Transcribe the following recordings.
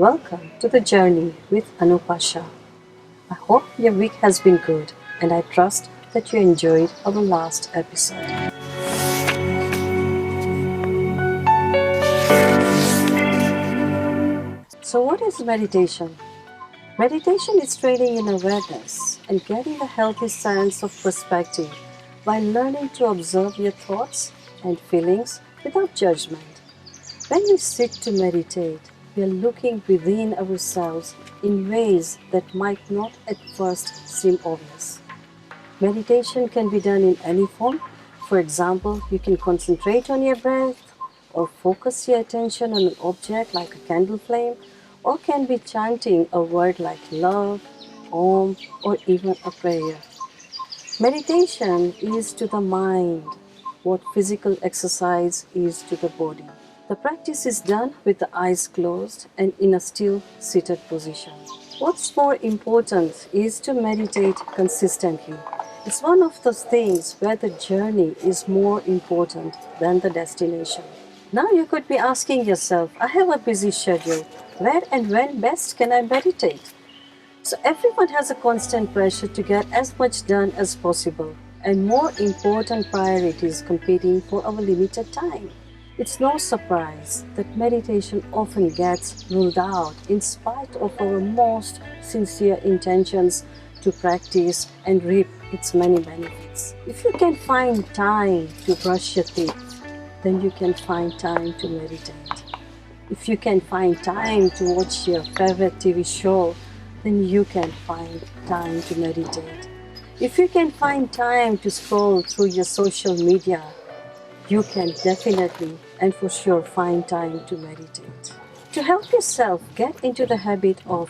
Welcome to the journey with Anupasha. I hope your week has been good and I trust that you enjoyed our last episode. So, what is meditation? Meditation is training in awareness and getting a healthy sense of perspective by learning to observe your thoughts and feelings without judgment. When we sit to meditate, we are looking within ourselves in ways that might not at first seem obvious. Meditation can be done in any form. For example, you can concentrate on your breath or focus your attention on an object like a candle flame, or can be chanting a word like love, om, or even a prayer. Meditation is to the mind what physical exercise is to the body. The practice is done with the eyes closed and in a still seated position. What's more important is to meditate consistently. It's one of those things where the journey is more important than the destination. Now you could be asking yourself, I have a busy schedule. Where and when best can I meditate? So everyone has a constant pressure to get as much done as possible, and more important priorities competing for our limited time. It's no surprise that meditation often gets ruled out in spite of our most sincere intentions to practice and reap its many benefits. If you can find time to brush your teeth, then you can find time to meditate. If you can find time to watch your favorite TV show, then you can find time to meditate. If you can find time to scroll through your social media, you can definitely and for sure find time to meditate. To help yourself get into the habit of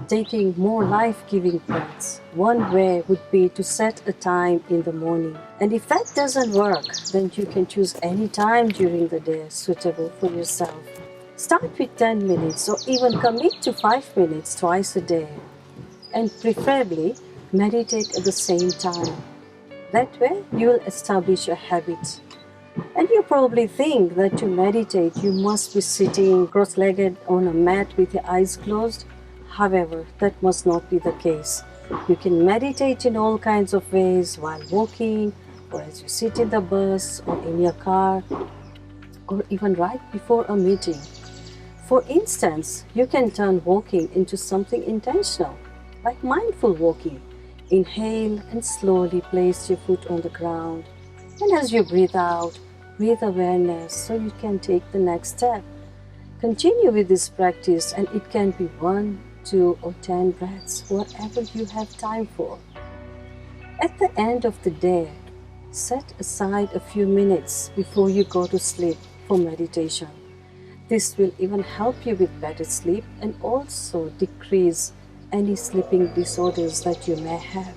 taking more life-giving breaths, one way would be to set a time in the morning. And if that doesn't work, then you can choose any time during the day suitable for yourself. Start with 10 minutes or even commit to 5 minutes twice a day. And preferably meditate at the same time. That way you will establish a habit. And you probably think that to meditate you must be sitting cross-legged on a mat with your eyes closed. However, that must not be the case. You can meditate in all kinds of ways while walking, or as you sit in the bus or in your car, or even right before a meeting. For instance, you can turn walking into something intentional, like mindful walking. Inhale and slowly place your foot on the ground. And as you breathe out, breathe awareness so you can take the next step. Continue with this practice and it can be 1, 2 or 10 breaths, whatever you have time for. At the end of the day, set aside a few minutes before you go to sleep for meditation. This will even help you with better sleep and also decrease any sleeping disorders that you may have.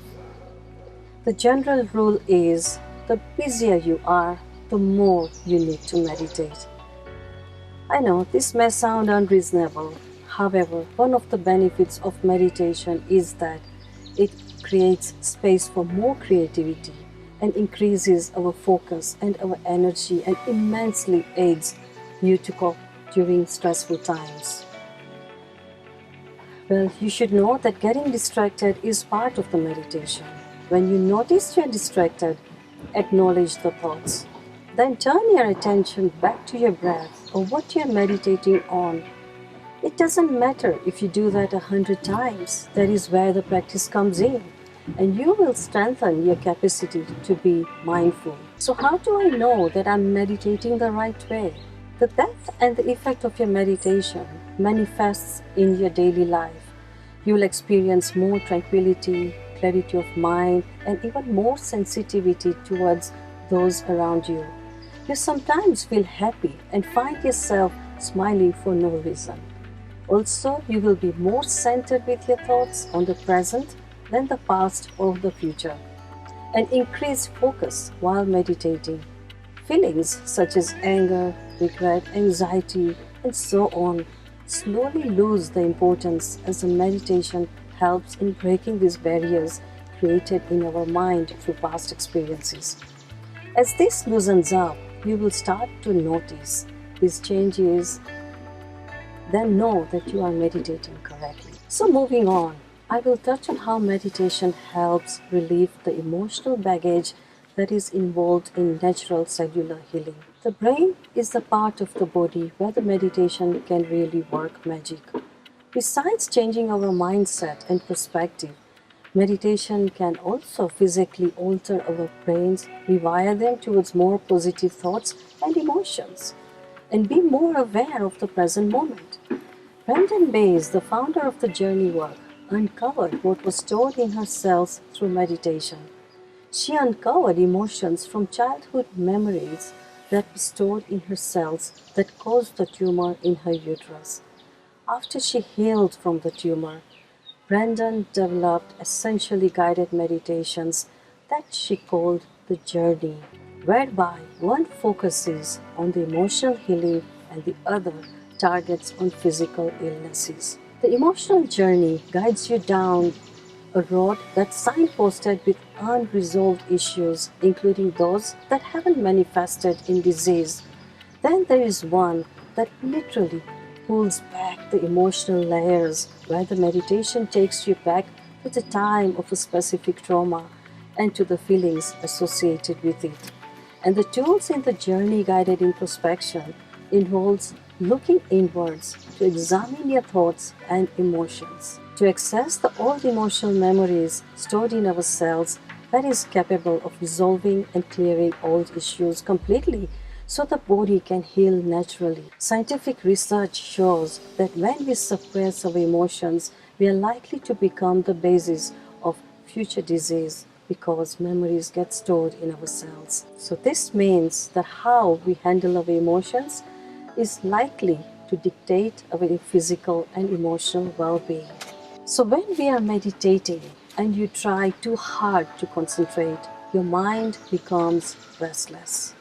The general rule is the busier you are, the more you need to meditate. I know this may sound unreasonable. However, one of the benefits of meditation is that it creates space for more creativity and increases our focus and our energy and immensely aids you to cope during stressful times. Well, you should know that getting distracted is part of the meditation. When you notice you're distracted, acknowledge the thoughts. Then turn your attention back to your breath or what you're meditating on. It doesn't matter if you do that 100 times. That is where the practice comes in. And you will strengthen your capacity to be mindful. So how do I know that I'm meditating the right way? The depth and the effect of your meditation manifests in your daily life. You will experience more tranquility, clarity of mind, and even more sensitivity towards those around you. You sometimes feel happy and find yourself smiling for no reason. Also, you will be more centered with your thoughts on the present than the past or the future, and increase focus while meditating. Feelings such as anger, regret, anxiety, and so on slowly lose the importance as the meditation helps in breaking these barriers created in our mind through past experiences. As this loosens up, you will start to notice these changes then know that you are meditating correctly. So moving on, I will touch on how meditation helps relieve the emotional baggage that is involved in natural cellular healing. The brain is the part of the body where the meditation can really work magic. Besides changing our mindset and perspective, meditation can also physically alter our brains, rewire them towards more positive thoughts and emotions, and be more aware of the present moment. Brandon Bayes, the founder of the Journey work, uncovered what was stored in her cells through meditation. She uncovered emotions from childhood memories that were stored in her cells that caused the tumor in her uterus. After she healed from the tumor, Brandon developed essentially guided meditations that she called the Journey, whereby one focuses on the emotional healing and the other targets on physical illnesses. The emotional journey guides you down a road that's signposted with unresolved issues, including those that haven't manifested in disease. Then there is one that literally pulls back the emotional layers, where the meditation takes you back to the time of a specific trauma and to the feelings associated with it. And the tools in the journey guided introspection involves looking inwards to examine your thoughts and emotions, to access the old emotional memories stored in our cells that is capable of resolving and clearing old issues completely so the body can heal naturally. Scientific research shows that when we suppress our emotions, we are likely to become the basis of future disease because memories get stored in our cells. So this means that how we handle our emotions is likely to dictate our physical and emotional well-being. So when we are meditating and you try too hard to concentrate, your mind becomes restless.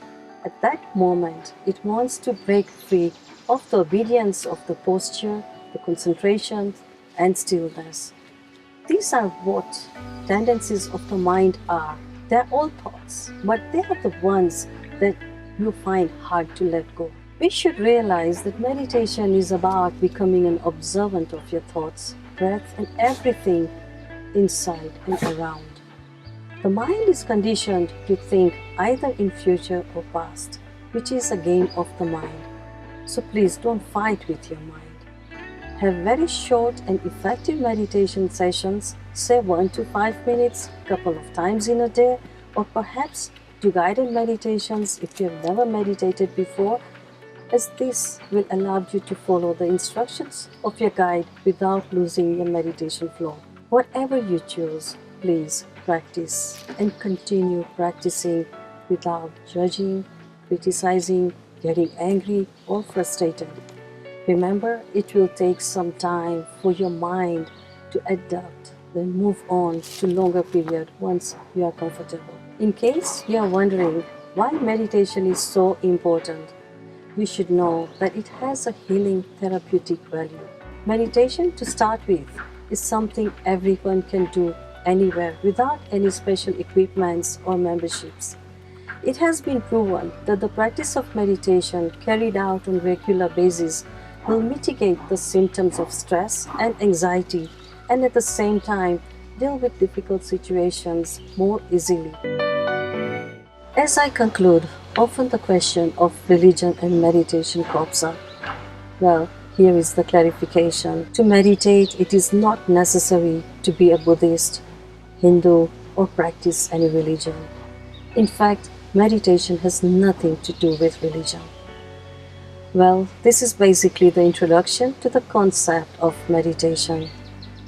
At that moment, it wants to break free of the obedience of the posture, the concentration, and stillness. These are what tendencies of the mind are. They are all thoughts, but they are the ones that you find hard to let go. We should realize that meditation is about becoming an observant of your thoughts, breath, and everything inside and around. The mind is conditioned to think either in future or past, which is a game of the mind. So please don't fight with your mind. Have very short and effective meditation sessions, say 1 to 5 minutes, couple of times in a day, or perhaps do guided meditations if you have never meditated before, as this will allow you to follow the instructions of your guide without losing your meditation flow. Whatever you choose, please practice and continue practicing without judging, criticizing, getting angry or frustrated. Remember, it will take some time for your mind to adapt, then move on to longer period once you are comfortable. In case you are wondering why meditation is so important, you should know that it has a healing therapeutic value. Meditation, to start with, is something everyone can do anywhere without any special equipments or memberships. It has been proven that the practice of meditation carried out on a regular basis will mitigate the symptoms of stress and anxiety and at the same time deal with difficult situations more easily. As I conclude, often the question of religion and meditation crops up. Well, here is the clarification. To meditate, it is not necessary to be a Buddhist, Hindu, or practice any religion. In fact, meditation has nothing to do with religion. Well, this is basically the introduction to the concept of meditation.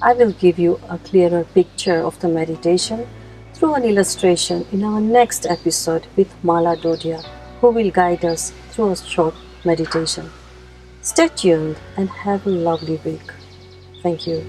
I will give you a clearer picture of the meditation through an illustration in our next episode with Mala Dodia, who will guide us through a short meditation. Stay tuned and have a lovely week. Thank you.